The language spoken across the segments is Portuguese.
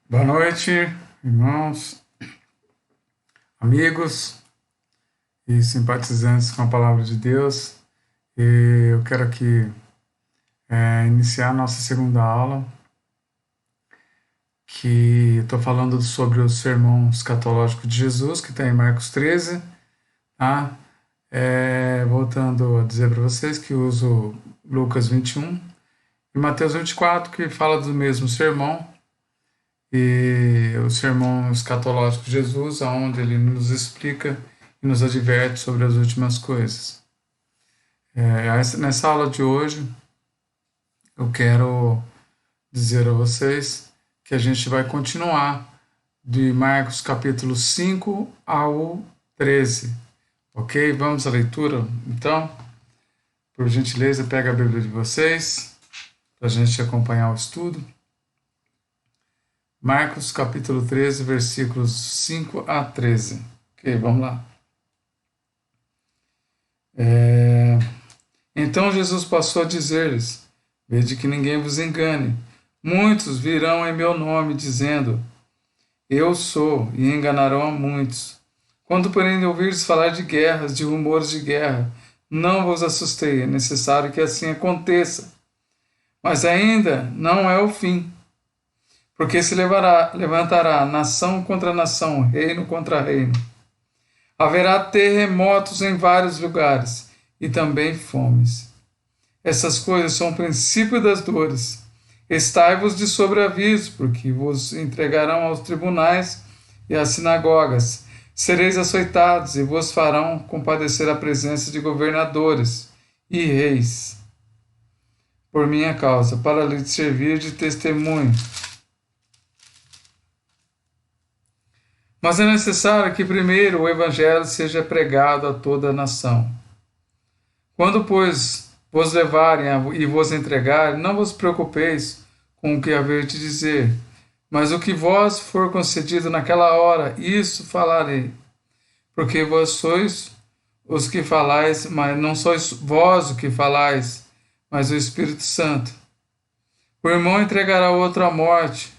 Boa noite, irmãos, amigos e simpatizantes com a Palavra de Deus. Eu quero aqui iniciar a nossa segunda aula, que estou falando sobre o sermão escatológico de Jesus, que está em Marcos 13, tá? Voltando a dizer para vocês que uso Lucas 21 e Mateus 24, que fala do mesmo sermão, e o sermão escatológico de Jesus, onde ele nos explica e nos adverte sobre as últimas coisas. Nessa aula de hoje, eu quero dizer a vocês que a gente vai continuar de Marcos capítulo 5 ao 13, ok? Vamos à leitura, então? Por gentileza, pega a Bíblia de vocês, para a gente acompanhar o estudo. Marcos capítulo 13, versículos 5 a 13. Ok, vamos lá. Então Jesus passou a dizer-lhes: vede que ninguém vos engane. Muitos virão em meu nome, dizendo: eu sou, e enganarão a muitos. Quando, porém, ouvirdes falar de guerras, de rumores de guerra, não vos assustei, é necessário que assim aconteça. Mas ainda não é o fim. Porque se levantará nação contra nação, reino contra reino. Haverá terremotos em vários lugares, e também fomes. Essas coisas são o princípio das dores. Estai-vos de sobreaviso, porque vos entregarão aos tribunais e às sinagogas. Sereis açoitados, e vos farão compadecer a presença de governadores e reis, por minha causa, para lhes servir de testemunho. Mas é necessário que primeiro o Evangelho seja pregado a toda a nação. Quando, pois, vos levarem e vos entregarem, não vos preocupeis com o que haver de dizer, mas o que vos for concedido naquela hora, isso falarei. Porque vós sois os que falais, mas não sois vós o que falais, mas o Espírito Santo. O irmão entregará o outro à morte,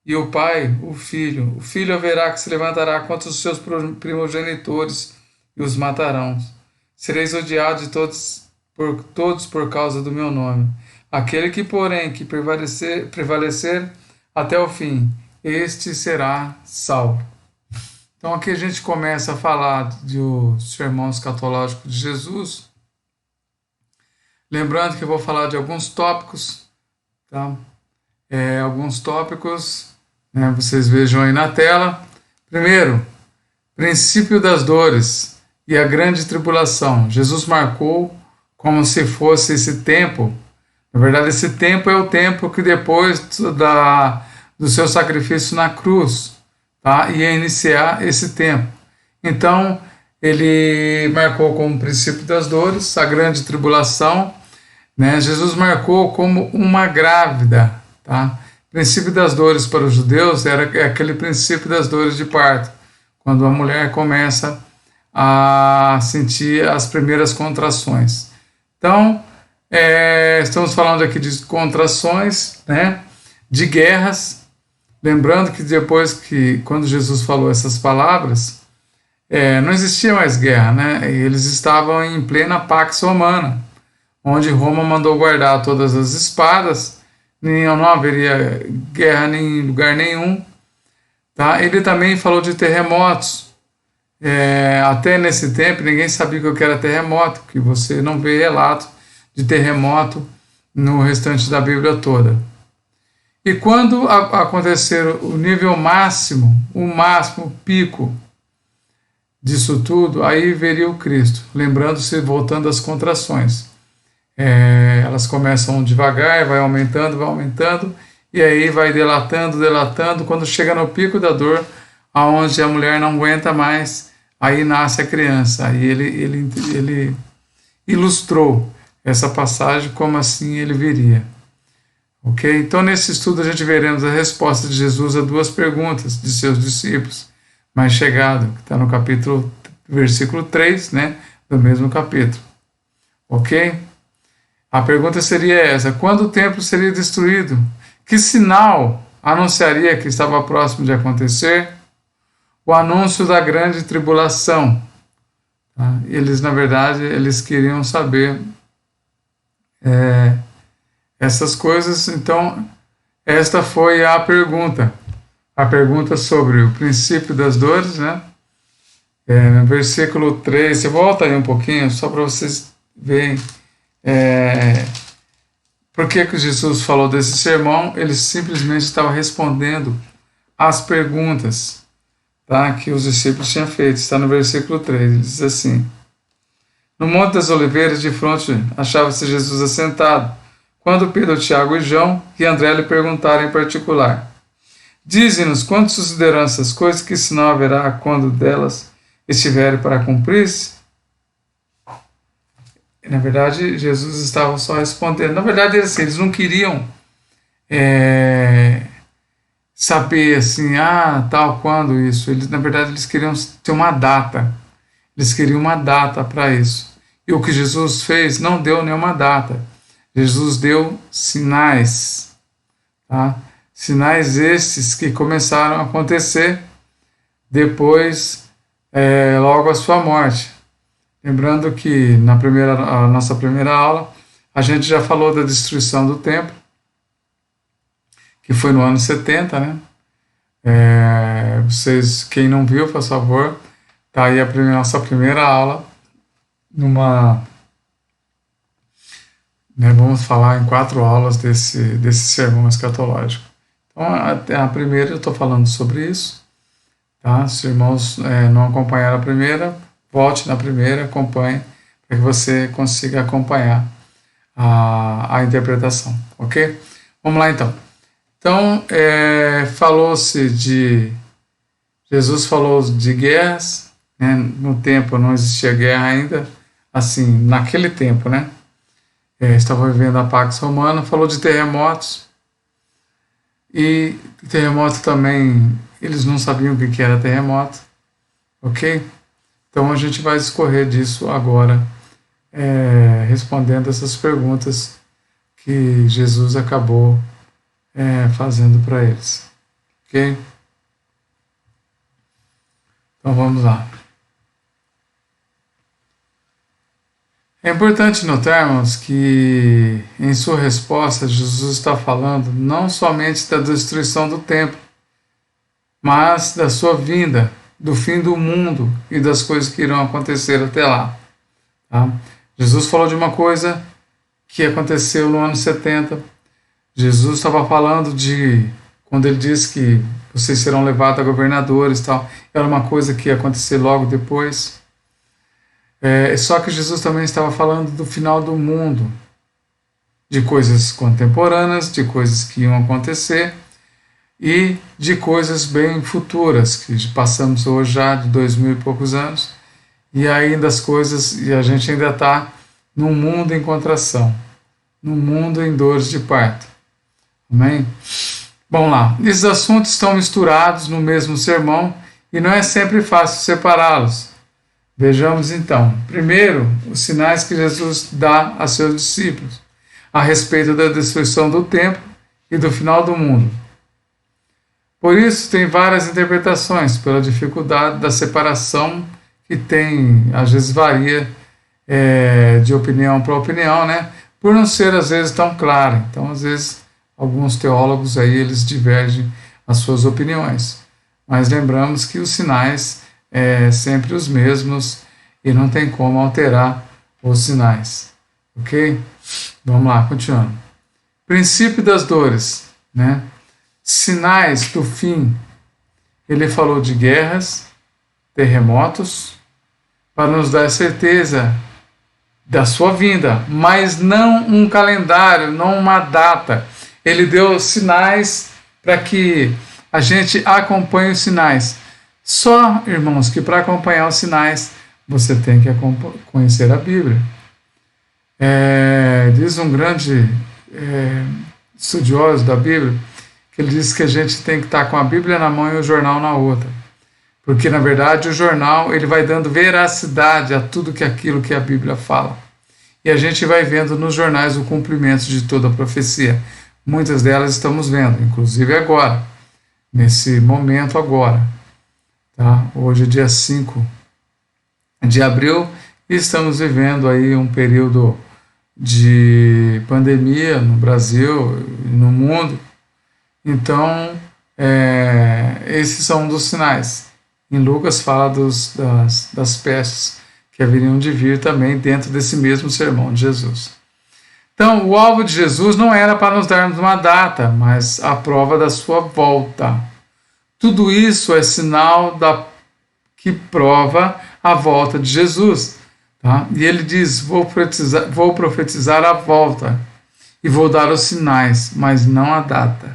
e o pai, o filho. O filho haverá que se levantará contra os seus primogenitores e os matarão. Sereis odiados de todos por causa do meu nome. Aquele que, porém, que prevalecer até o fim, este será salvo. Então aqui a gente começa a falar do sermão escatológico de Jesus. Lembrando que eu vou falar de alguns tópicos, tá? Alguns tópicos, né, vocês vejam aí na tela. Primeiro, princípio das dores e a grande tribulação. Jesus marcou como se fosse esse tempo. Na verdade, esse tempo é o tempo que depois do seu sacrifício na cruz, tá, ia iniciar esse tempo. Então, ele marcou como princípio das dores, a grande tribulação, né? Jesus marcou como uma grávida, tá? O princípio das dores para os judeus era aquele princípio das dores de parto, quando a mulher começa a sentir as primeiras contrações. Então, estamos falando aqui de contrações, né, de guerras. Lembrando que quando Jesus falou essas palavras, não existia mais guerra, né? Eles estavam em plena Pax Romana, onde Roma mandou guardar todas as espadas. Não haveria guerra em lugar nenhum, tá? Ele também falou de terremotos. Até nesse tempo ninguém sabia o que era terremoto, que você não vê relato de terremoto no restante da Bíblia toda. E quando acontecer o nível máximo, o pico disso tudo, aí veria o Cristo, lembrando-se, voltando às contrações. Elas começam devagar, vai aumentando, e aí vai delatando, quando chega no pico da dor, aonde a mulher não aguenta mais, aí nasce a criança. Aí ele ilustrou essa passagem como assim ele viria. Ok? Então, nesse estudo, a gente veremos a resposta de Jesus a duas perguntas de seus discípulos, mais chegado, que está no versículo 3, né, do mesmo capítulo. Ok? A pergunta seria essa: quando o templo seria destruído? Que sinal anunciaria que estava próximo de acontecer, o anúncio da grande tribulação. Tá? Eles, na verdade, eles queriam saber essas coisas. Então, esta foi a pergunta sobre o princípio das dores, né? No versículo 3, você volta aí um pouquinho, só para vocês verem por que Jesus falou desse sermão. Ele simplesmente estava respondendo às perguntas, tá, que os discípulos tinham feito. Está no versículo 3, ele diz assim: no Monte das Oliveiras, de frente, achava-se Jesus assentado, quando Pedro, Tiago e João e André lhe perguntaram em particular: dize-nos quando sucederão essas coisas, que sinal haverá quando delas estiverem para cumprir-se? Na verdade, Jesus estava só respondendo. Na verdade, eles não queriam saber assim, tal, quando isso. Na verdade, eles queriam ter uma data. Eles queriam uma data para isso. E o que Jesus fez não deu nenhuma data. Jesus deu sinais. Tá? Sinais esses que começaram a acontecer depois, logo a sua morte. Lembrando que na nossa primeira aula, a gente já falou da destruição do templo, que foi no ano 70, né? Vocês, quem não viu, por favor, tá aí nossa primeira aula, vamos falar em 4 aulas desse sermão escatológico. Então, a primeira eu estou falando sobre isso, tá? Se os irmãos não acompanharam a primeira, volte na primeira, acompanhe, para que você consiga acompanhar a interpretação, ok? Vamos lá então. Então, Jesus falou de guerras, né? No tempo não existia guerra ainda, assim, naquele tempo, né? Estava vivendo a Pax Romana, falou de terremotos, e terremoto também, eles não sabiam o que era terremoto, ok? Então a gente vai discorrer disso agora, respondendo essas perguntas que Jesus acabou fazendo para eles. Ok? Então vamos lá. É importante notarmos que em sua resposta Jesus está falando não somente da destruição do templo, mas da sua vinda, do fim do mundo e das coisas que irão acontecer até lá. Tá? Jesus falou de uma coisa que aconteceu no ano 70. Jesus estava falando quando ele disse que vocês serão levados a governadores e tal, era uma coisa que ia acontecer logo depois. Só que Jesus também estava falando do final do mundo, de coisas contemporâneas, de coisas que iam acontecer, e de coisas bem futuras, que passamos hoje já de 2000 e poucos anos, e ainda e a gente ainda está num mundo em contração, num mundo em dores de parto. Amém? Vamos lá, esses assuntos estão misturados no mesmo sermão e não é sempre fácil separá-los. Vejamos então, primeiro, os sinais que Jesus dá a seus discípulos a respeito da destruição do templo e do final do mundo. Por isso, tem várias interpretações, pela dificuldade da separação que tem, às vezes varia de opinião para opinião, né? Por não ser, às vezes, tão clara. Então, às vezes, alguns teólogos aí, eles divergem as suas opiniões. Mas lembramos que os sinais sempre os mesmos e não tem como alterar os sinais. Ok? Vamos lá, continuando. Princípio das dores, né? Sinais do fim. Ele falou de guerras, terremotos, para nos dar certeza da sua vinda, mas não um calendário, não uma data. Ele deu sinais para que a gente acompanhe os sinais. Só, irmãos, que para acompanhar os sinais, você tem que conhecer a Bíblia. Diz um grande estudioso da Bíblia, que ele diz que a gente tem que estar com a Bíblia na mão e o jornal na outra. Porque, na verdade, o jornal ele vai dando veracidade a tudo aquilo que a Bíblia fala. E a gente vai vendo nos jornais o cumprimento de toda a profecia. muitas delas estamos vendo, inclusive agora, nesse momento agora. Tá? Hoje é dia 5 de abril e estamos vivendo aí um período de pandemia no Brasil e no mundo. Então, esses são um dos sinais. Em Lucas fala das pestes que haveriam de vir também dentro desse mesmo sermão de Jesus. Então, o alvo de Jesus não era para nos darmos uma data, mas a prova da sua volta. Tudo isso é sinal que prova a volta de Jesus. Tá? E ele diz, vou profetizar a volta e vou dar os sinais, mas não a data.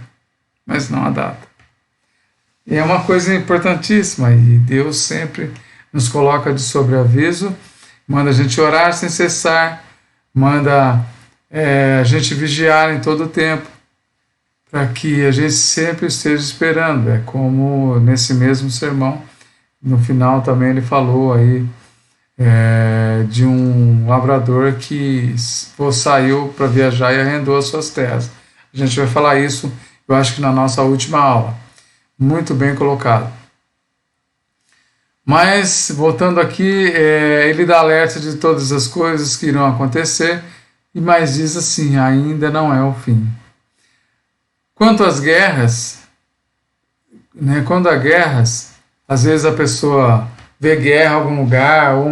Mas não a data. E é uma coisa importantíssima, e Deus sempre nos coloca de sobreaviso, manda a gente orar sem cessar, manda a gente vigiar em todo o tempo, para que a gente sempre esteja esperando. É como nesse mesmo sermão, no final também ele falou aí de um lavrador que saiu para viajar e arrendou as suas terras. A gente vai falar isso, eu acho que na nossa última aula. Muito bem colocado. Mas, voltando aqui, ele dá alerta de todas as coisas que irão acontecer, mas diz assim, ainda não é o fim. Quanto às guerras, né, quando há guerras, às vezes a pessoa vê guerra em algum lugar, ou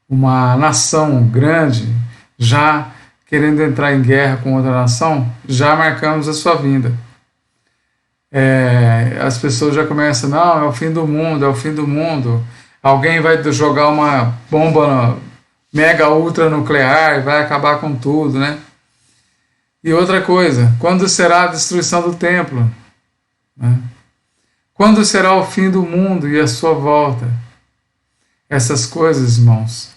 uma nação grande já querendo entrar em guerra com outra nação, já marcamos a sua vinda. As pessoas já começam, não, é o fim do mundo, é o fim do mundo. Alguém vai jogar uma bomba mega ultra nuclear e vai acabar com tudo, né? E outra coisa, quando será a destruição do templo? Né? Quando será o fim do mundo e a sua volta? Essas coisas, irmãos,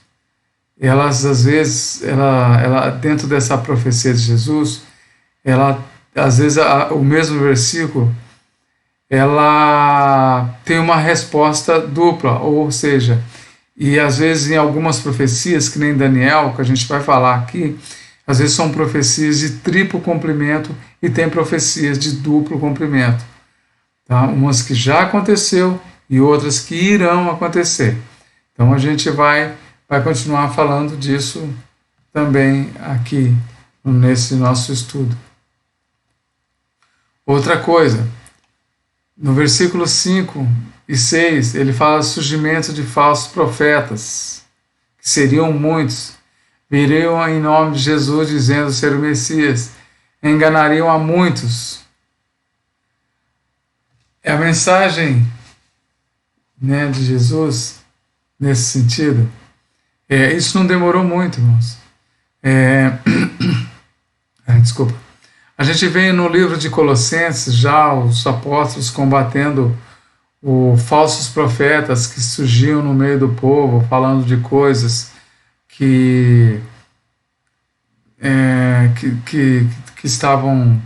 elas às vezes, ela dentro dessa profecia de Jesus, às vezes o mesmo versículo, ela tem uma resposta dupla, ou seja, e às vezes em algumas profecias, que nem Daniel, que a gente vai falar aqui, às vezes são profecias de triplo cumprimento e tem profecias de duplo cumprimento. Tá? Umas que já aconteceu e outras que irão acontecer. Então a gente vai continuar falando disso também aqui nesse nosso estudo. Outra coisa, no versículo 5 e 6, ele fala surgimento de falsos profetas, que seriam muitos, viriam em nome de Jesus dizendo ser o Messias, enganariam a muitos. É a mensagem, né, de Jesus nesse sentido. Isso não demorou muito, irmãos. Desculpa. A gente vê no livro de Colossenses já os apóstolos combatendo os falsos profetas que surgiam no meio do povo, falando de coisas que estavam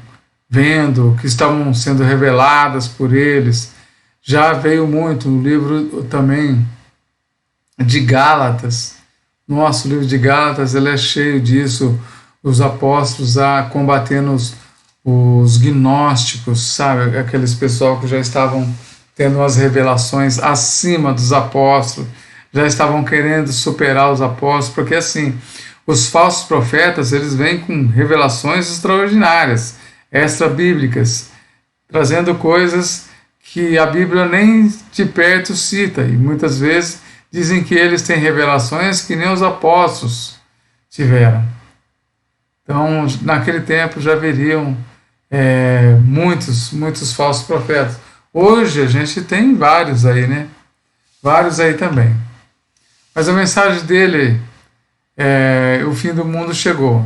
vendo, que estavam sendo reveladas por eles. Já veio muito no livro também de Gálatas. Nosso livro de Gálatas, ele é cheio disso, os apóstolos combatendo os gnósticos, sabe? Aqueles pessoal que já estavam tendo umas revelações acima dos apóstolos, já estavam querendo superar os apóstolos, porque assim, os falsos profetas, eles vêm com revelações extraordinárias, extra-bíblicas, trazendo coisas que a Bíblia nem de perto cita, e muitas vezes dizem que eles têm revelações que nem os apóstolos tiveram. Então, naquele tempo já viriam muitos falsos profetas. Hoje a gente tem vários aí, né? Vários aí também. Mas a mensagem dele o fim do mundo chegou.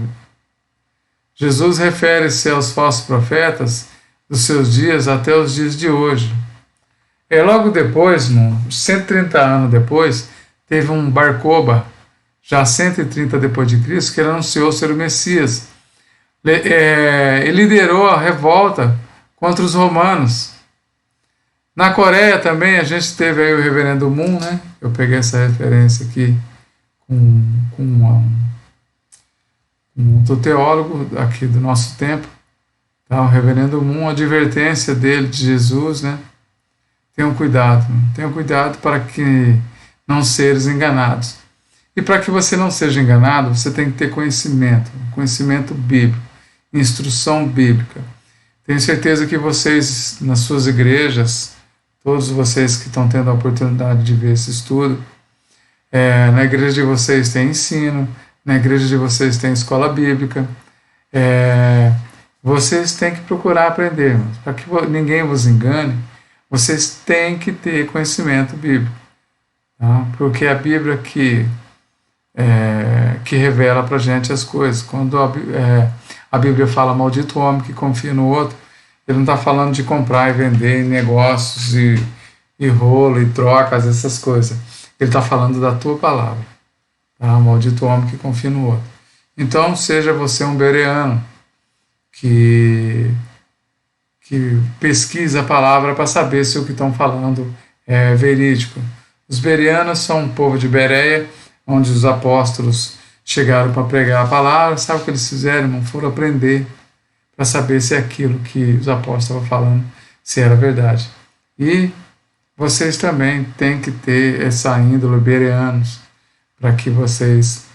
Jesus refere-se aos falsos profetas dos seus dias até os dias de hoje. Logo depois, 130 anos depois, teve um Bar-Coba, já 130 depois de Cristo, que ele anunciou ser o Messias. Ele liderou a revolta contra os romanos. Na Coreia também a gente teve aí o Reverendo Moon, né? Eu peguei essa referência aqui com um outro teólogo aqui do nosso tempo, tá? O reverendo Moon, a advertência dele, de Jesus, né? Tenham cuidado para que não seres enganados. E para que você não seja enganado, você tem que ter conhecimento bíblico, instrução bíblica. Tenho certeza que vocês, nas suas igrejas, todos vocês que estão tendo a oportunidade de ver esse estudo, na igreja de vocês tem ensino, na igreja de vocês tem escola bíblica, vocês têm que procurar aprender, para que ninguém vos engane, vocês têm que ter conhecimento bíblico, tá? Porque é a Bíblia que revela para a gente as coisas. Quando a Bíblia fala maldito o homem que confia no outro, ele não está falando de comprar e vender negócios e rolo e trocas, essas coisas. Ele está falando da tua palavra. Tá? Maldito o homem que confia no outro. Então, seja você um bereano que pesquisa a palavra para saber se o que estão falando é verídico. Os bereanos são um povo de Bereia, onde os apóstolos chegaram para pregar a palavra. Sabe o que eles fizeram, irmão? Foram aprender para saber se aquilo que os apóstolos estavam falando, se era verdade. E vocês também têm que ter essa índole, bereanos, para que vocês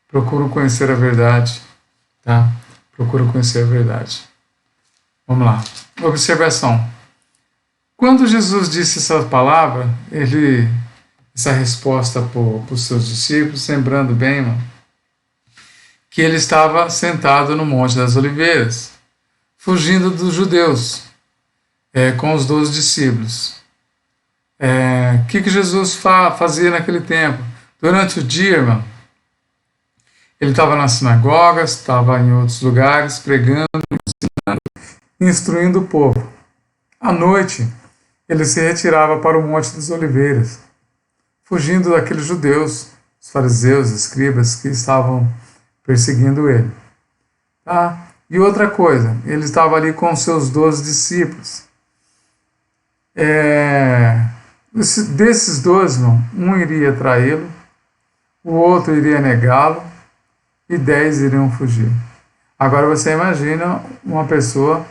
procuram conhecer a verdade, tá? Procuram conhecer a verdade. Vamos lá. Observação. Quando Jesus disse essa palavra, essa resposta para os seus discípulos, lembrando bem, irmão, que ele estava sentado no Monte das Oliveiras, fugindo dos judeus, com os 12 discípulos. O que Jesus fazia naquele tempo? Durante o dia, irmão, ele estava nas sinagogas, estava em outros lugares, pregando, ensinando, instruindo o povo. À noite, ele se retirava para o Monte das Oliveiras, fugindo daqueles judeus, os fariseus, escribas, que estavam perseguindo ele. Tá? E outra coisa, ele estava ali com os seus 12 discípulos. Desses 12, irmão, um iria traí-lo, o outro iria negá-lo e 10 iriam fugir. Agora você imagina uma pessoa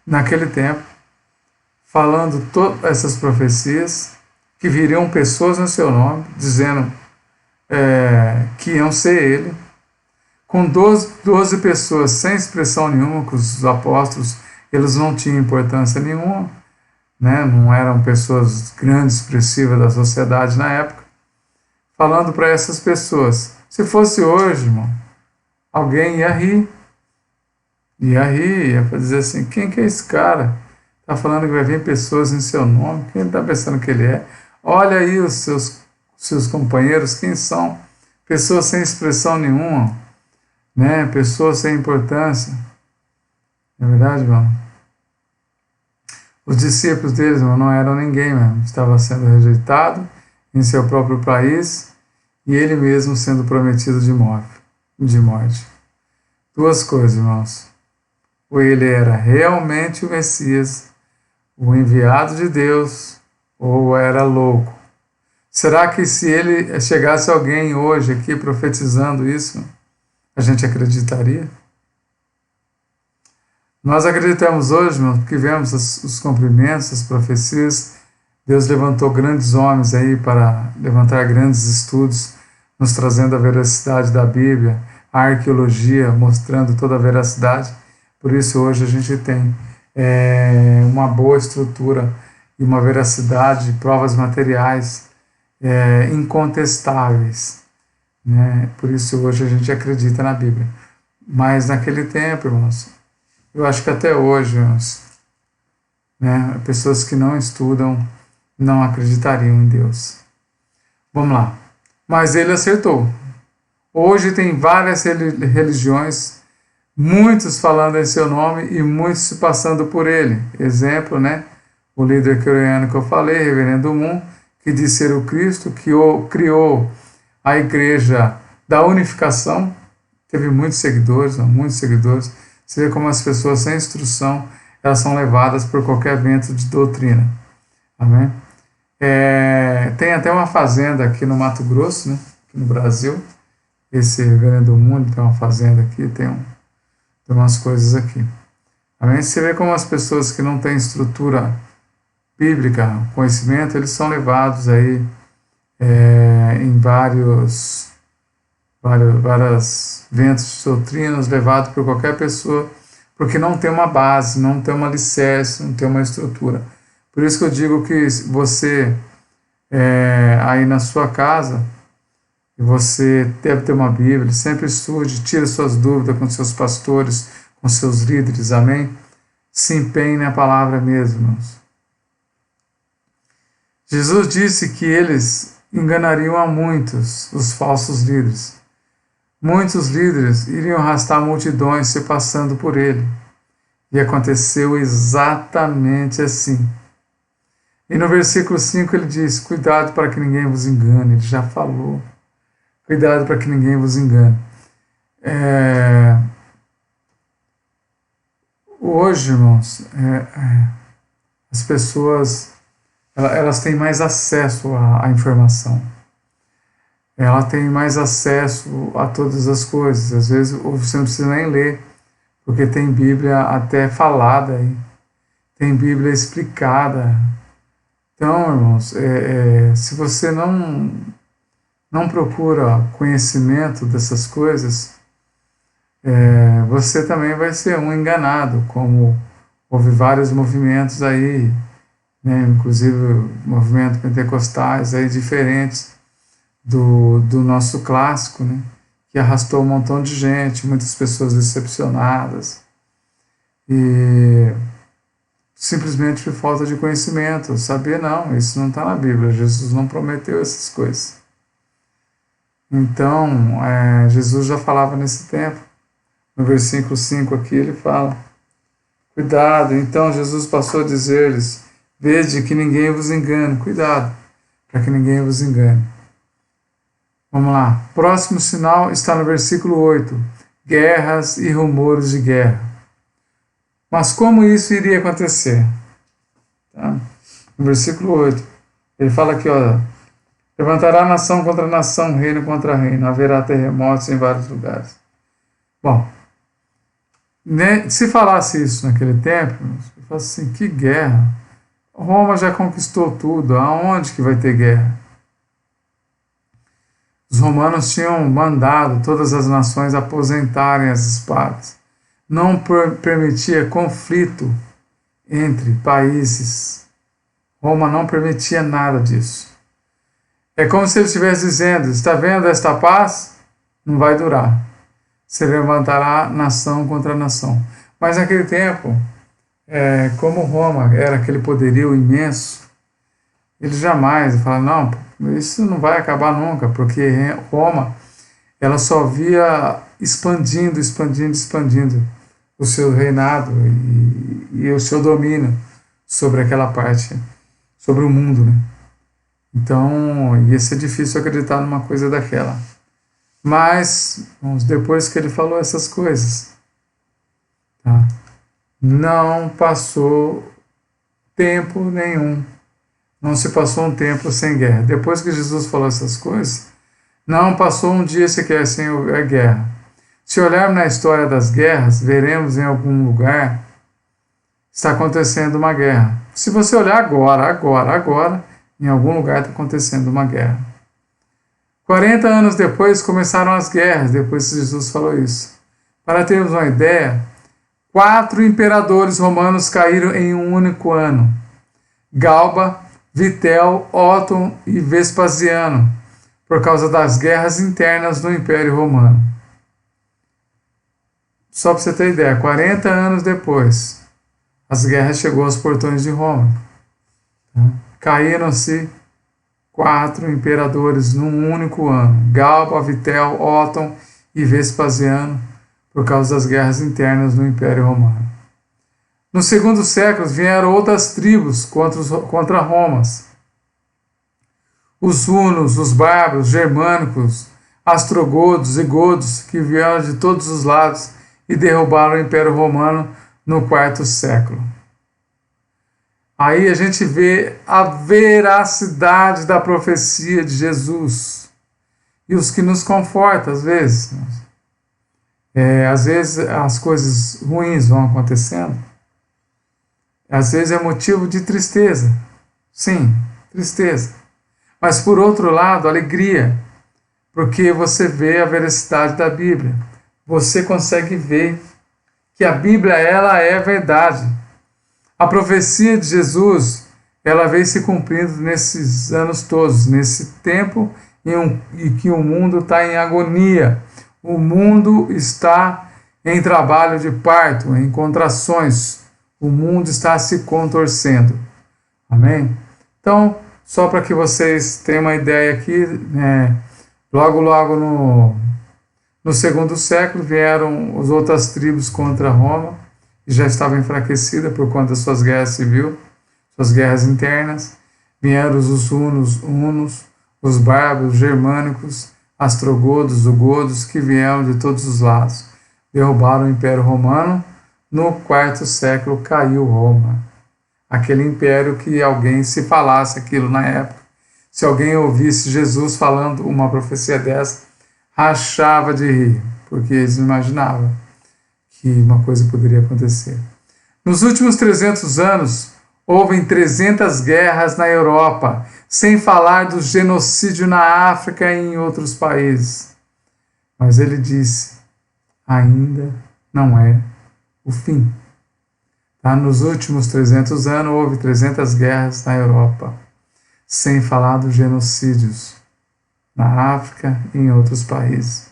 naquele tempo falando todas essas profecias, que viriam pessoas no seu nome, dizendo que iam ser ele, com 12 pessoas sem expressão nenhuma, que os apóstolos eles não tinham importância nenhuma, né? Não eram pessoas grandes, expressivas da sociedade na época, falando para essas pessoas. Se fosse hoje, irmão, alguém ia rir, ia dizer assim, quem que é esse cara? Está falando que vai vir pessoas em seu nome, quem está pensando que ele é? Olha aí os seus companheiros, quem são? Pessoas sem expressão nenhuma, né? Pessoas sem importância. Não é verdade, irmão? Os discípulos deles, irmão, não eram ninguém mesmo. Estava sendo rejeitado em seu próprio país e ele mesmo sendo prometido de morte. Duas coisas, irmãos. Ou ele era realmente o Messias, o enviado de Deus, ou era louco. Será que se ele chegasse alguém hoje aqui profetizando isso, a gente acreditaria? Nós acreditamos hoje, irmão, porque vemos os cumprimentos, as profecias. Deus levantou grandes homens aí para levantar grandes estudos, nos trazendo a veracidade da Bíblia, a arqueologia mostrando toda a veracidade. Por isso hoje a gente tem uma boa estrutura e uma veracidade, provas materiais incontestáveis, né? Por isso hoje a gente acredita na Bíblia. Mas naquele tempo, irmãos, eu acho que até hoje, irmãos, né, pessoas que não estudam não acreditariam em Deus. Vamos lá. Mas ele acertou. Hoje tem várias religiões, muitos falando em seu nome e muitos se passando por ele. Exemplo, né? O líder coreano que eu falei, reverendo Moon, que diz ser o Cristo, que criou a igreja da unificação, teve muitos seguidores. Você vê como as pessoas sem instrução, elas são levadas por qualquer vento de doutrina. Amém? Tem até uma fazenda aqui no Mato Grosso, né? Aqui no Brasil. esse reverendo mundo tem uma fazenda aqui, tem umas coisas aqui. Amém? Você vê como as pessoas que não têm estrutura bíblica, conhecimento, eles são levados aí em vários ventos de doutrinas, levados por qualquer pessoa, porque não tem uma base, não tem uma alicerce, não tem uma estrutura. Por isso que eu digo que você, aí na sua casa, você deve ter uma Bíblia, sempre estude, tire suas dúvidas com seus pastores, com seus líderes, amém? Se empenhe na palavra mesmo, irmãos. Jesus disse que eles enganariam a muitos, os falsos líderes. Muitos líderes iriam arrastar multidões se passando por ele. E aconteceu exatamente assim. E no versículo 5 ele diz: cuidado para que ninguém vos engane. Ele já falou. Cuidado para que ninguém vos engane. Hoje, irmãos, as pessoas elas têm mais acesso à informação. Ela tem mais acesso a todas as coisas. Às vezes você não precisa nem ler, porque tem Bíblia até falada aí, tem Bíblia explicada. Então, irmãos, se você não procura conhecimento dessas coisas, você também vai ser um enganado, como houve vários movimentos aí, né, inclusive movimentos pentecostais aí diferentes do nosso clássico, né, que arrastou um montão de gente, muitas pessoas decepcionadas, e simplesmente por falta de conhecimento, saber não, isso não está na Bíblia, Jesus não prometeu essas coisas. Então, Jesus já falava nesse tempo, no versículo 5 aqui ele fala, cuidado, então Jesus passou a dizer-lhes, vede que ninguém vos engane, cuidado, para que ninguém vos engane. Vamos lá, próximo sinal está no versículo 8, guerras e rumores de guerra. Mas como isso iria acontecer? Tá? No versículo 8, ele fala aqui, ó, levantará nação contra nação, reino contra reino, haverá terremotos em vários lugares. Bom, né, se falasse isso naquele tempo, eu falo assim, que guerra? Roma já conquistou tudo, aonde que vai ter guerra? Os romanos tinham mandado todas as nações aposentarem as espadas. Não permitia conflito entre países. Roma não permitia nada disso. É como se ele estivesse dizendo, está vendo esta paz? Não vai durar. Se levantará nação contra nação. Mas naquele tempo, como Roma era aquele poderio imenso, ele jamais fala, não, isso não vai acabar nunca, porque Roma, ela só via expandindo o seu reinado e o seu domínio sobre aquela parte, sobre o mundo, né? Então, ia ser difícil acreditar numa coisa daquela. Mas, depois que ele falou essas coisas, tá? Não passou tempo nenhum. Não se passou um tempo sem guerra. Depois que Jesus falou essas coisas, não passou um dia sequer sem a guerra. Se olharmos na história das guerras, veremos em algum lugar está acontecendo uma guerra. Se você olhar agora, em algum lugar está acontecendo uma guerra. 40 anos depois começaram as guerras, depois que Jesus falou isso. Para termos uma ideia, 4 imperadores romanos caíram em um único ano. Galba, Vitel, Otton e Vespasiano, por causa das guerras internas do Império Romano. Só para você ter ideia, 40 anos depois, as guerras chegou aos portões de Roma. Caíram-se 4 imperadores num único ano, Galba, Vitel, Otton e Vespasiano, por causa das guerras internas no Império Romano. No segundo século vieram outras tribos contra Roma. Os hunos, os bárbaros, germânicos, astrogodos e godos, que vieram de todos os lados e derrubaram o Império Romano no quarto século. Aí a gente vê a veracidade da profecia de Jesus, e os que nos confortam, às vezes. Às vezes as coisas ruins vão acontecendo. Às vezes é motivo de tristeza. Sim, tristeza. Mas por outro lado, alegria. Porque você vê a veracidade da Bíblia. Você consegue ver que a Bíblia, ela é verdade. A profecia de Jesus, ela veio se cumprindo nesses anos todos, nesse tempo em que o mundo está em agonia. O mundo está em trabalho de parto, em contrações. O mundo está se contorcendo. Amém? Então, só para que vocês tenham uma ideia aqui, logo no segundo século vieram as outras tribos contra Roma, e já estava enfraquecida por conta das suas guerras civis, suas guerras internas. Vieram os hunos, os bárbaros, os germânicos, astrogodos, ugodos, que vieram de todos os lados. Derrubaram o Império Romano. No quarto século caiu Roma. Aquele império que alguém, se falasse aquilo na época, se alguém ouvisse Jesus falando uma profecia dessa, rachava de rir, porque eles não imaginavam que uma coisa poderia acontecer. Nos últimos 300 anos, houve 300 guerras na Europa, sem falar do genocídio na África e em outros países. Mas ele disse, ainda não é o fim. Nos últimos 300 anos, houve 300 guerras na Europa, sem falar dos genocídios na África e em outros países.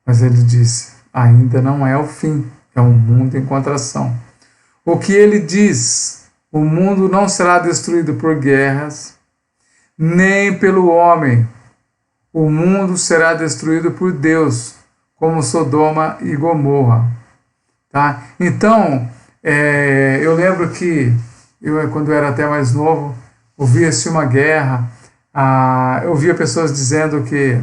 Mas ele disse, ainda não é o fim, é um mundo em contração. O que ele diz, o mundo não será destruído por guerras, nem pelo homem. O mundo será destruído por Deus, como Sodoma e Gomorra. Tá? Então, eu lembro que, quando eu era até mais novo, ouvia-se uma guerra, eu via pessoas dizendo que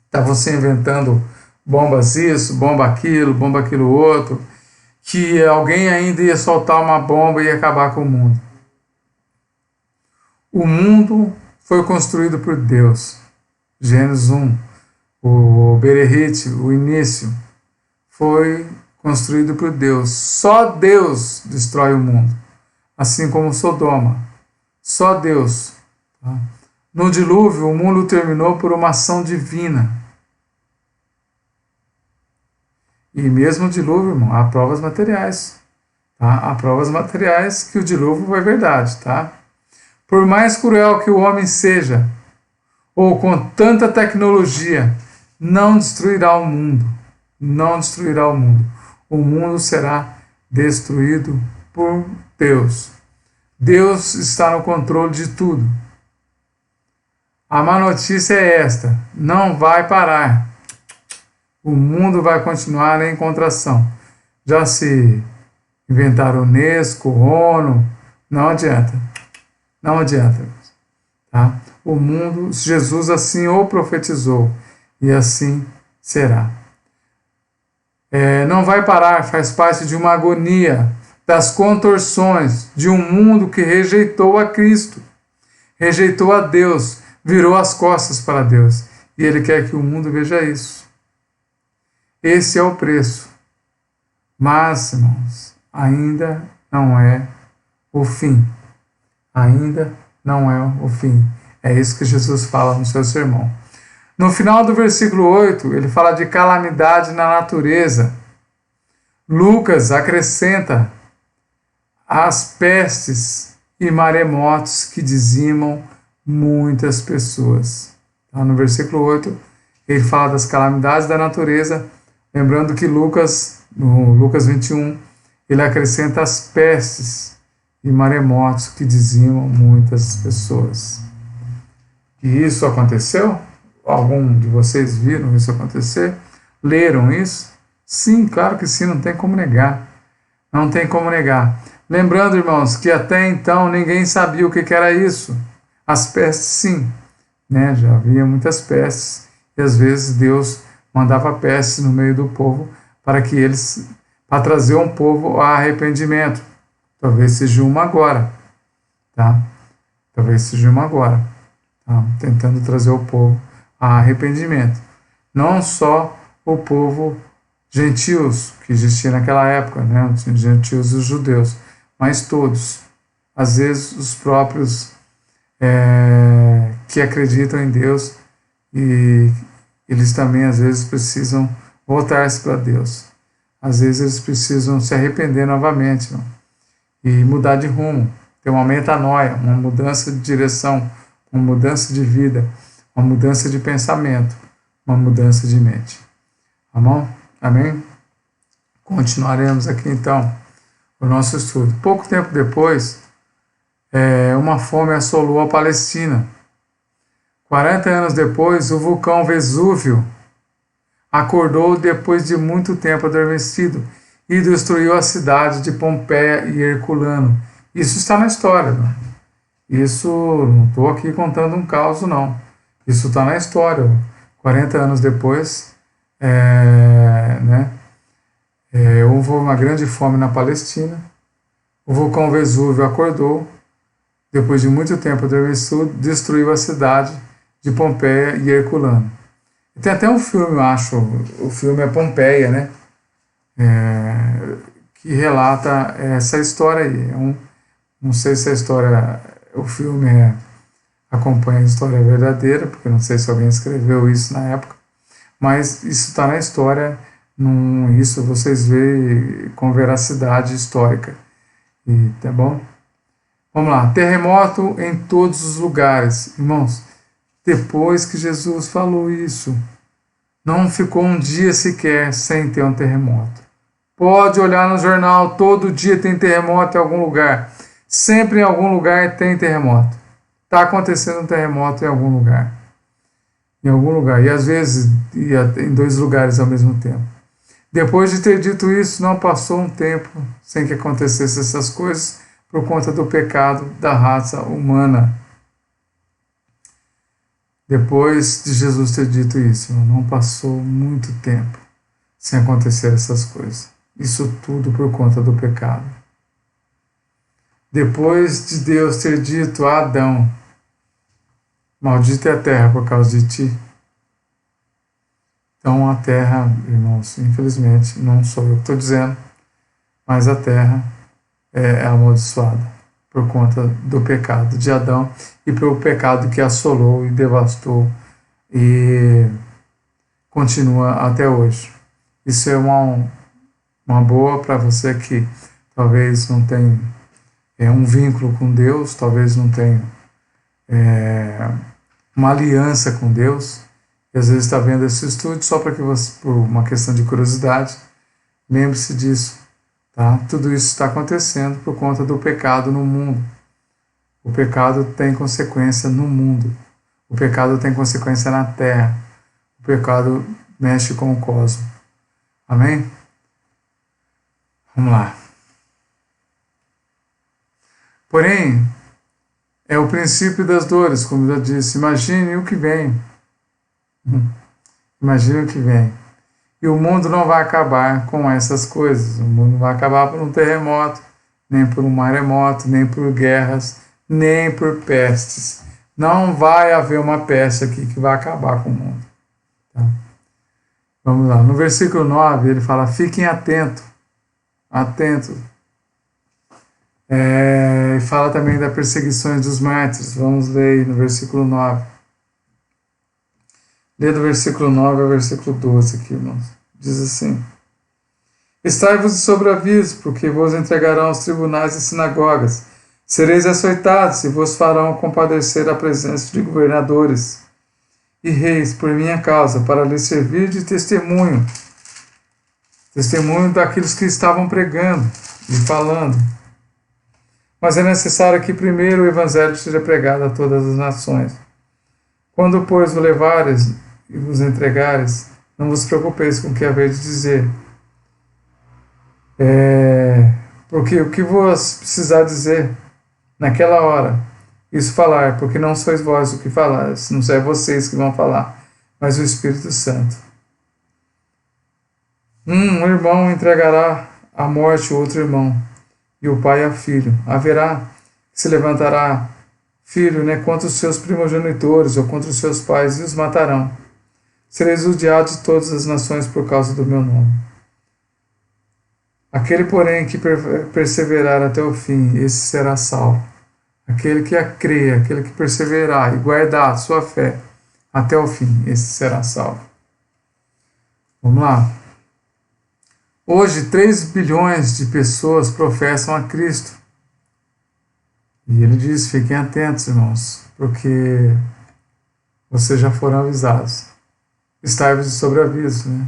estavam se inventando bombas isso, bomba aquilo outro, que alguém ainda ia soltar uma bomba e ia acabar com o mundo. O mundo foi construído por Deus. Gênesis 1, o Bereshit, o início, foi construído por Deus. Só Deus destrói o mundo, assim como Sodoma. Só Deus. Tá? No dilúvio, o mundo terminou por uma ação divina. E mesmo o dilúvio, irmão, há provas materiais. Tá? Há provas materiais que o dilúvio foi verdade. Tá? Por mais cruel que o homem seja, ou com tanta tecnologia, não destruirá o mundo. Não destruirá o mundo. O mundo será destruído por Deus. Deus está no controle de tudo. A má notícia é esta: não vai parar. O mundo vai continuar em contração. Já se inventaram Unesco, ONU, não adianta. Não adianta. Tá? O mundo, Jesus assim o profetizou, e assim será. Não vai parar, faz parte de uma agonia, das contorções de um mundo que rejeitou a Cristo, rejeitou a Deus, virou as costas para Deus, e Ele quer que o mundo veja isso. Esse é o preço. Mas, irmãos, ainda não é o fim. Ainda não é o fim. É isso que Jesus fala no seu sermão. No final do versículo 8, ele fala de calamidade na natureza. Lucas acrescenta as pestes e maremotos que dizimam muitas pessoas. Então, no versículo 8, ele fala das calamidades da natureza, lembrando que no Lucas 21, ele acrescenta as pestes e maremotos que dizimam muitas pessoas. E isso aconteceu? Algum de vocês viram isso acontecer? Leram isso? Sim, claro que sim, não tem como negar. Não tem como negar. Lembrando, irmãos, que até então ninguém sabia o que era isso. As pestes, sim. Já havia muitas pestes. E às vezes Deus mandava pestes no meio do povo para trazer um povo a arrependimento. Talvez seja uma agora. Tá? Talvez seja uma agora. Tá? Tentando trazer o povo a arrependimento. Não só o povo gentios que existia naquela época, né? Os gentios e os judeus, mas todos. Às vezes os próprios que acreditam em Deus, e eles também às vezes precisam voltar-se para Deus. Às vezes eles precisam se arrepender novamente, não? E mudar de rumo, ter uma metanoia, uma mudança de direção, uma mudança de vida, uma mudança de pensamento, uma mudança de mente. Amém? Amém? Continuaremos aqui então o nosso estudo. Pouco tempo depois, uma fome assolou a Palestina. 40 anos depois, o vulcão Vesúvio acordou depois de muito tempo adormecido e destruiu a cidade de Pompeia e Herculano. Isso está na história. Não? Isso, não estou aqui contando um caos, não. Isso está na história. 40 anos depois, houve uma grande fome na Palestina. O vulcão Vesúvio acordou, depois de muito tempo adormecido, destruiu a cidade de Pompeia e Herculano. E tem até um filme, eu acho, o filme é Pompeia, né? Que relata essa história aí. Não sei se a história, o filme acompanha a história verdadeira, porque não sei se alguém escreveu isso na época, mas isso está na história, isso vocês veem com veracidade histórica. E, tá bom? Vamos lá. Terremoto em todos os lugares. Irmãos, depois que Jesus falou isso, não ficou um dia sequer sem ter um terremoto. Pode olhar no jornal, todo dia tem terremoto em algum lugar. Sempre em algum lugar tem terremoto. Está acontecendo um terremoto em algum lugar. Em algum lugar. E às vezes em 2 lugares ao mesmo tempo. Depois de ter dito isso, não passou um tempo sem que acontecesse essas coisas por conta do pecado da raça humana. Depois de Jesus ter dito isso, não passou muito tempo sem acontecer essas coisas. Isso tudo por conta do pecado. Depois de Deus ter dito a Adão, maldita é a terra por causa de ti. Então a terra, irmãos, infelizmente, não sou eu que estou dizendo, mas a terra é amaldiçoada por conta do pecado de Adão e pelo pecado que assolou e devastou e continua até hoje. Isso é uma boa para você que talvez não tenha um vínculo com Deus, talvez não tenha uma aliança com Deus, e às vezes está vendo esse estudo só para que você, por uma questão de curiosidade, lembre-se disso. Tá? Tudo isso está acontecendo por conta do pecado no mundo. O pecado tem consequência no mundo. O pecado tem consequência na terra. O pecado mexe com o cosmos. Amém? Vamos lá. Porém, é o princípio das dores, como eu já disse. Imagine o que vem. Imagine o que vem. E o mundo não vai acabar com essas coisas. O mundo não vai acabar por um terremoto, nem por um maremoto, nem por guerras, nem por pestes. Não vai haver uma peste aqui que vai acabar com o mundo. Tá? Vamos lá. No versículo 9, ele fala, fiquem atentos. Atentos. E fala também das perseguições dos mártires. Vamos ler aí no versículo 9. Lê do versículo 9 ao versículo 12 aqui, irmãos. Diz assim: estai-vos de sobreaviso, porque vos entregarão aos tribunais e sinagogas. Sereis açoitados e vos farão compadecer à presença de governadores e reis por minha causa, para lhes servir de testemunho. Testemunho daqueles que estavam pregando e falando. Mas é necessário que primeiro o evangelho seja pregado a todas as nações. Quando, pois, o levares e vos entregares, não vos preocupeis com o que haveis de dizer. Porque o que vos precisar dizer naquela hora, isso falar, porque não sois vós o que falais, não é vocês que vão falar, mas o Espírito Santo. Um irmão entregará à morte o outro irmão, e o pai ao filho. Haverá que se levantará filho, né, contra os seus primogenitores ou contra os seus pais e os matarão. Sereis odiados de todas as nações por causa do meu nome. Aquele, porém, que perseverar até o fim, esse será salvo. Aquele que a crê, aquele que perseverar e guardar a sua fé até o fim, esse será salvo. Vamos lá. Hoje, 3 bilhões de pessoas professam a Cristo. E ele diz, fiquem atentos, irmãos, porque vocês já foram avisados. Estai-vos de sobreaviso, né?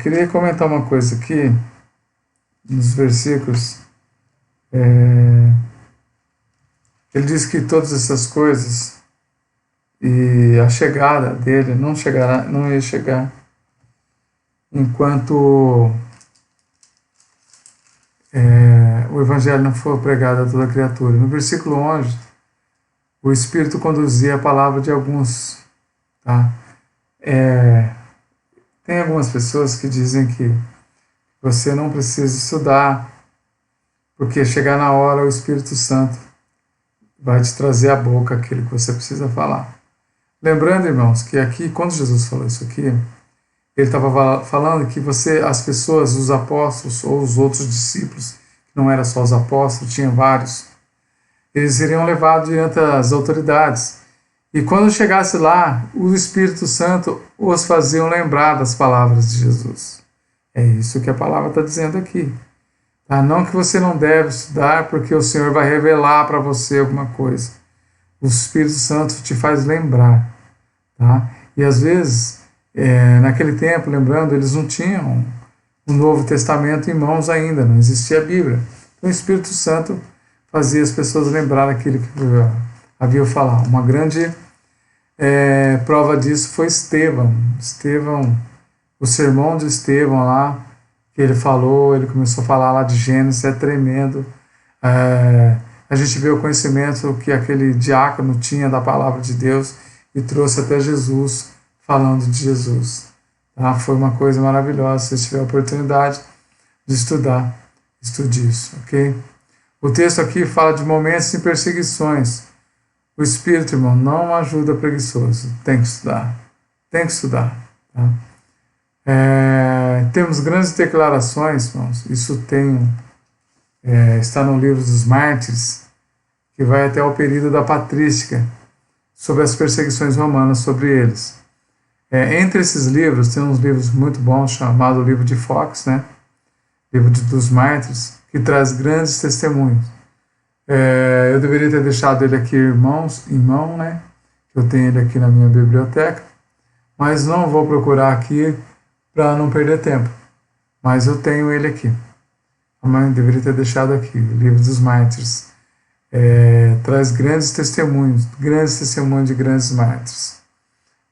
Queria comentar uma coisa aqui, nos versículos. Ele diz que todas essas coisas e a chegada dele não ia chegar enquanto o evangelho não for pregado a toda criatura. No versículo 11, o Espírito conduzia a palavra de alguns. Tá? Tem algumas pessoas que dizem que você não precisa estudar, porque chegar na hora o Espírito Santo vai te trazer à boca aquilo que você precisa falar. Lembrando, irmãos, que aqui, quando Jesus falou isso aqui, ele estava falando que as pessoas, os apóstolos ou os outros discípulos, que não eram só os apóstolos, tinha vários, eles seriam levados diante das autoridades. E quando chegasse lá, o Espírito Santo os fazia lembrar das palavras de Jesus. É isso que a palavra está dizendo aqui. Tá? Não que você não deve estudar, porque o Senhor vai revelar para você alguma coisa. O Espírito Santo te faz lembrar. Tá? E às vezes, naquele tempo, lembrando, eles não tinham o Novo Testamento em mãos ainda, não existia a Bíblia. Então o Espírito Santo fazia as pessoas lembrar aquilo que havia falado. Uma grande prova disso foi Estevão, o sermão de Estevão lá, que ele falou, ele começou a falar lá de Gênesis, é tremendo. A gente vê o conhecimento que aquele diácono tinha da palavra de Deus e trouxe até Jesus, falando de Jesus. Tá? Foi uma coisa maravilhosa. Se tiver a oportunidade de estudar, estude isso, ok? O texto aqui fala de momentos de perseguições. O Espírito, irmão, não ajuda preguiçoso. Tem que estudar. Tem que estudar. Tá? Temos grandes declarações, irmãos. Isso está no livro dos Mártires, que vai até o período da patrística, sobre as perseguições romanas sobre eles. Entre esses livros, tem uns livros muito bons, chamado Livro de Fox, né? Livro dos Mártires, que traz grandes testemunhos. Eu deveria ter deixado ele aqui em mão, né? Eu tenho ele aqui na minha biblioteca, mas não vou procurar aqui para não perder tempo. Mas eu tenho ele aqui. A mãe deveria ter deixado aqui, o Livro dos Mártires. Traz grandes testemunhos de grandes mártires.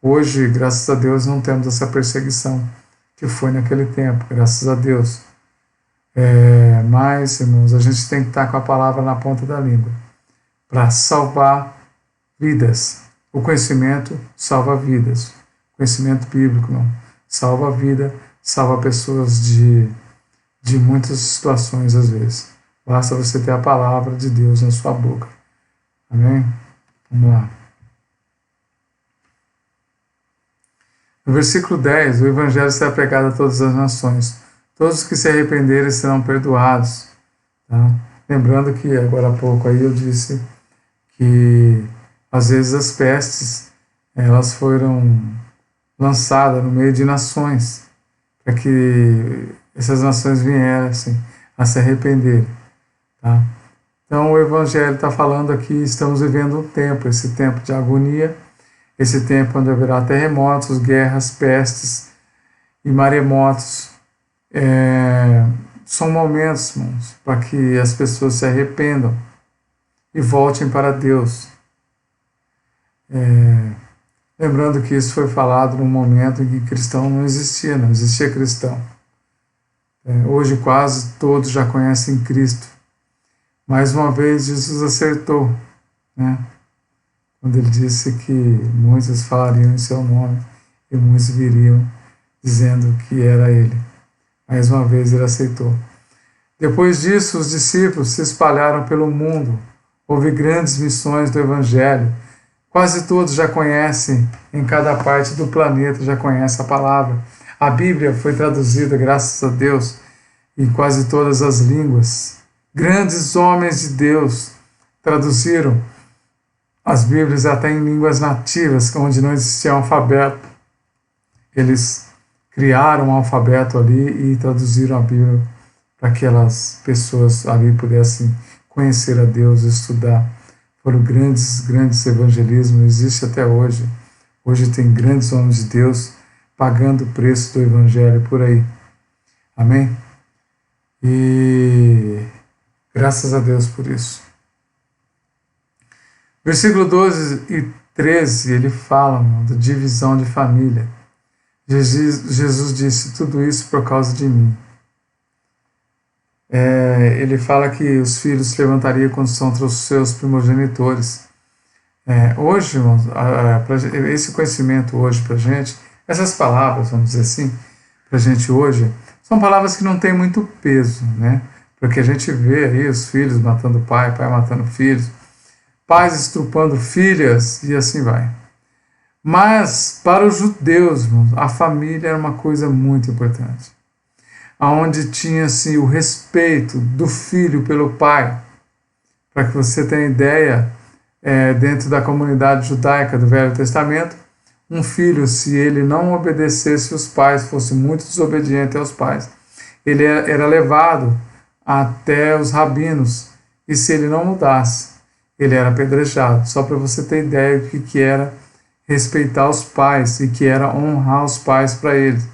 Hoje, graças a Deus, não temos essa perseguição que foi naquele tempo, graças a Deus. Mas, irmãos, a gente tem que estar com a palavra na ponta da língua para salvar vidas. O conhecimento salva vidas. O conhecimento bíblico, não. Salva a vida, salva pessoas de muitas situações, às vezes. Basta você ter a palavra de Deus na sua boca. Amém? Vamos lá. No versículo 10, o Evangelho será pregado a todas as nações. Todos os que se arrependerem serão perdoados. Tá? Lembrando que agora há pouco aí eu disse que às vezes as pestes elas foram lançadas no meio de nações para que essas nações viessem a se arrepender. Tá? Então o Evangelho está falando aqui, estamos vivendo um tempo, esse tempo de agonia, esse tempo onde haverá terremotos, guerras, pestes e maremotos. São momentos, irmãos, para que as pessoas se arrependam e voltem para Deus. Lembrando que isso foi falado num momento em que cristão não existia cristão. Hoje quase todos já conhecem Cristo. Mais uma vez Jesus acertou, né? Quando ele disse que muitos falariam em seu nome e muitos viriam dizendo que era ele. Mais uma vez ele aceitou. Depois disso, os discípulos se espalharam pelo mundo, houve grandes missões do Evangelho. Quase todos já conhecem, em cada parte do planeta já conhecem a palavra. A Bíblia foi traduzida, graças a Deus, em quase todas as línguas. Grandes homens de Deus traduziram as Bíblias até em línguas nativas, onde não existia alfabeto. Eles criaram um alfabeto ali e traduziram a Bíblia para que aquelas pessoas ali pudessem conhecer a Deus, estudar. Foram grandes evangelismos, existe até hoje. Hoje tem grandes homens de Deus pagando o preço do Evangelho por aí. Amém? E graças a Deus por isso. Versículo 12 e 13, ele fala, da divisão de família. Jesus disse, tudo isso por causa de mim. Ele fala que os filhos se levantariam contra os seus primogenitores. Hoje, irmãos, esse conhecimento hoje para a gente, essas palavras, vamos dizer assim, para a gente hoje, são palavras que não têm muito peso, né? Porque a gente vê aí os filhos matando pai matando filhos, pais estrupando filhas e assim vai. Mas para os judeus, irmãos, a família era uma coisa muito importante. Onde tinha-se o respeito do filho pelo pai. Para que você tenha ideia, dentro da comunidade judaica do Velho Testamento, um filho, se ele não obedecesse os pais, fosse muito desobediente aos pais, ele era levado até os rabinos, e se ele não mudasse, ele era apedrejado. Só para você ter ideia do que era respeitar os pais e que era honrar os pais para eles.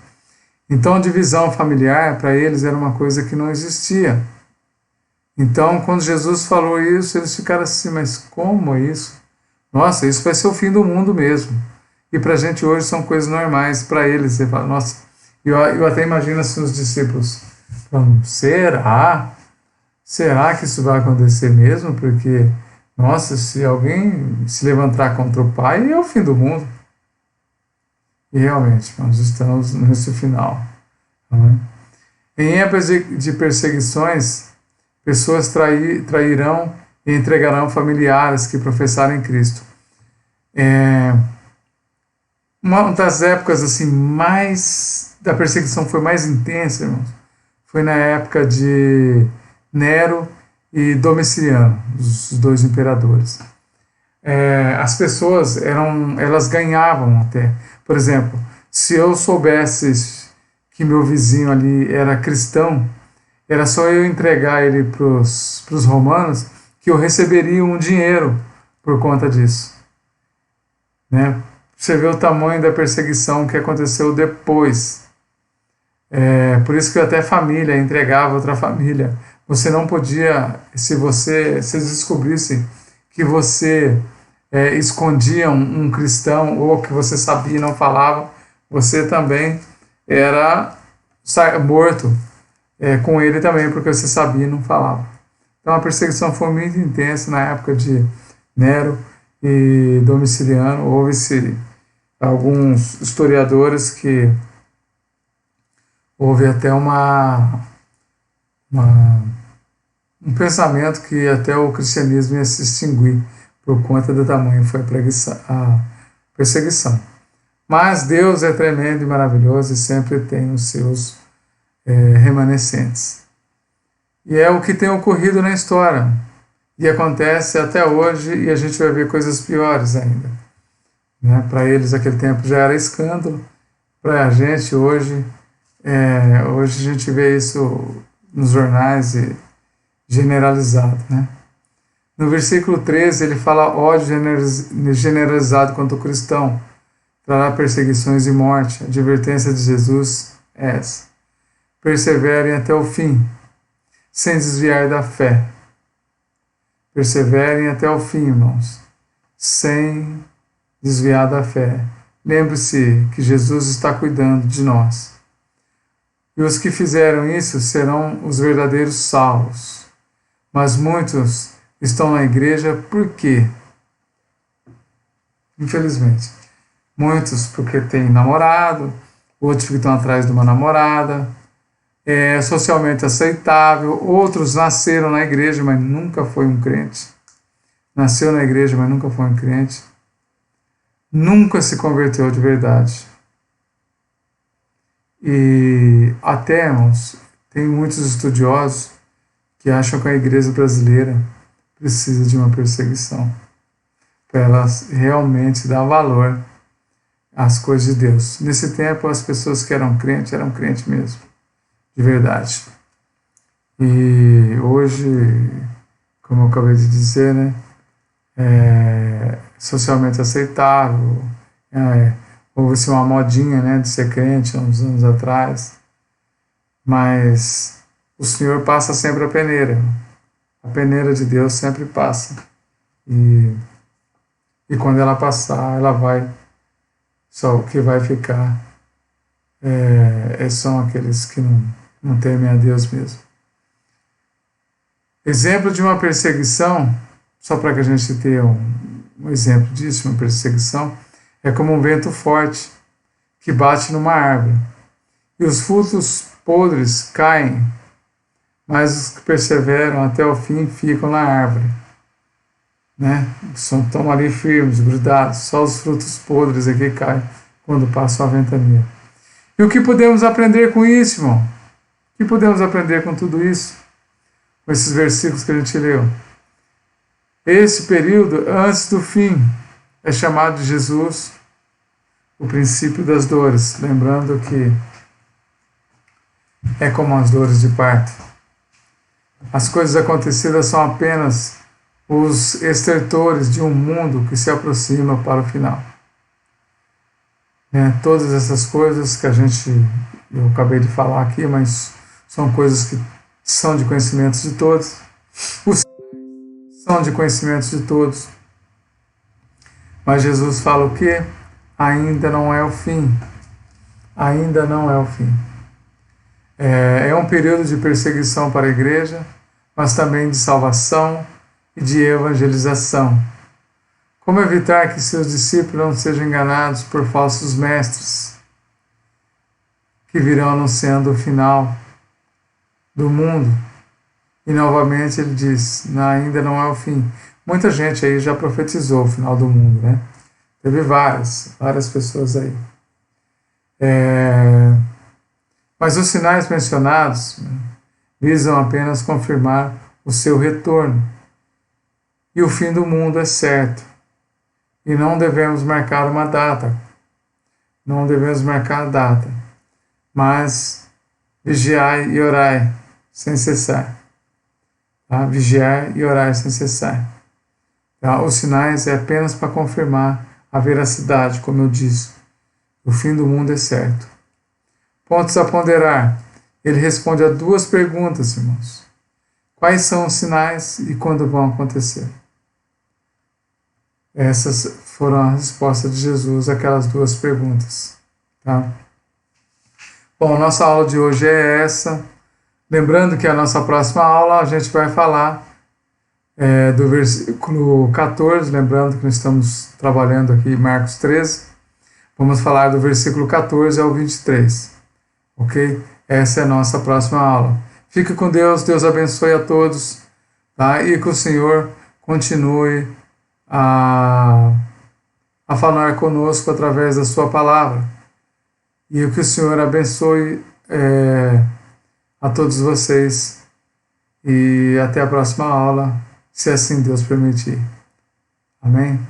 Então, a divisão familiar para eles era uma coisa que não existia. Então, quando Jesus falou isso, eles ficaram assim, mas como é isso? Nossa, isso vai ser o fim do mundo mesmo. E para a gente hoje são coisas normais. Para eles, você fala, nossa, eu até imagino assim os discípulos falando, será? Será que isso vai acontecer mesmo? Porque, nossa, se alguém se levantar contra o pai, é o fim do mundo. E realmente, nós estamos nesse final. Em épocas de perseguições, pessoas trairão e entregarão familiares que professarem Cristo. Uma das épocas assim da perseguição foi mais intensa, irmãos, foi na época de Nero e Domiciano, os dois imperadores. As pessoas elas ganhavam até. Por exemplo, se eu soubesse que meu vizinho ali era cristão, era só eu entregar ele para os romanos que eu receberia um dinheiro por conta disso. Né? Você vê o tamanho da perseguição que aconteceu depois. Por isso que até família entregava outra família. Você não podia, se descobrisse que você escondia um cristão ou que você sabia e não falava, você também era morto com ele também, porque você sabia e não falava. Então a perseguição foi muito intensa na época de Nero e Domiciano. Houve-se alguns historiadores que houve até um pensamento que até o cristianismo ia se extinguir por conta do tamanho foi a perseguição. Mas Deus é tremendo e maravilhoso e sempre tem os seus remanescentes. E é o que tem ocorrido na história. E acontece até hoje, e a gente vai ver coisas piores ainda. Né? Para eles, aquele tempo já era escândalo. Para a gente, hoje a gente vê isso nos jornais e generalizado. Né? No versículo 13, ele fala ódio generalizado contra o cristão. Trará perseguições e morte. A advertência de Jesus é essa. Perseverem até o fim, sem desviar da fé. Perseverem até o fim, irmãos, sem desviar da fé. Lembre-se que Jesus está cuidando de nós. E os que fizeram isso serão os verdadeiros salvos. Mas muitos estão na igreja por quê? Infelizmente. Muitos porque têm namorado, outros porque estão atrás de uma namorada, socialmente aceitável, outros nasceram na igreja, mas nunca foi um crente. nasceu na igreja, mas nunca foi um crente, nunca se converteu de verdade. E até, irmãos, tem muitos estudiosos que acham que a igreja brasileira precisa de uma perseguição para ela realmente dar valor às coisas de Deus. Nesse tempo, as pessoas que eram crentes mesmo, de verdade. E hoje, como eu acabei de dizer, né, é socialmente aceitável, houve-se uma modinha, né, de ser crente há uns anos atrás, mas o Senhor passa sempre a peneira de Deus sempre passa, e quando ela passar, ela vai, só o que vai ficar são aqueles que não temem a Deus mesmo. Exemplo de uma perseguição, só para que a gente tenha um exemplo disso, uma perseguição, é como um vento forte que bate numa árvore. E os frutos podres caem, mas os que perseveram até o fim ficam na árvore. Né? Estão ali firmes, grudados, só os frutos podres aqui caem quando passa a ventania. E o que podemos aprender com isso, irmão? O que podemos aprender com tudo isso? Com esses versículos que a gente leu. Esse período, antes do fim, é chamado de Jesus o princípio das dores. Lembrando que é como as dores de parto. As coisas acontecidas são apenas os estertores de um mundo que se aproxima para o final. Todas essas coisas que eu acabei de falar aqui, mas são coisas que são de conhecimento de todos. Os são de conhecimento de todos. Mas Jesus fala o quê? Ainda não é o fim. Ainda não é o fim. É um período de perseguição para a igreja, mas também de salvação e de evangelização. Como evitar que seus discípulos não sejam enganados por falsos mestres que virão anunciando o final do mundo? E novamente ele diz, ainda não é o fim. Muita gente aí já profetizou o final do mundo, né? Teve várias pessoas aí. Mas os sinais mencionados visam apenas confirmar o seu retorno. E o fim do mundo é certo. E não devemos marcar uma data. Não devemos marcar a data. Mas vigiai e orai sem cessar. Tá? Vigiar e orar sem cessar. Tá? Os sinais é apenas para confirmar a veracidade, como eu disse. O fim do mundo é certo. Pontos a ponderar. Ele responde a duas perguntas, irmãos. Quais são os sinais e quando vão acontecer? Essas foram a resposta de Jesus àquelas duas perguntas. Tá? Bom, nossa aula de hoje é essa. Lembrando que a nossa próxima aula a gente vai falar do versículo 14, lembrando que nós estamos trabalhando aqui em Marcos 13. Vamos falar do versículo 14 ao 23. Ok? Essa é a nossa próxima aula. Fique com Deus, Deus abençoe a todos. Tá? E que o Senhor continue a falar conosco através da sua palavra. E que o Senhor abençoe a todos vocês. E até a próxima aula, se assim Deus permitir. Amém?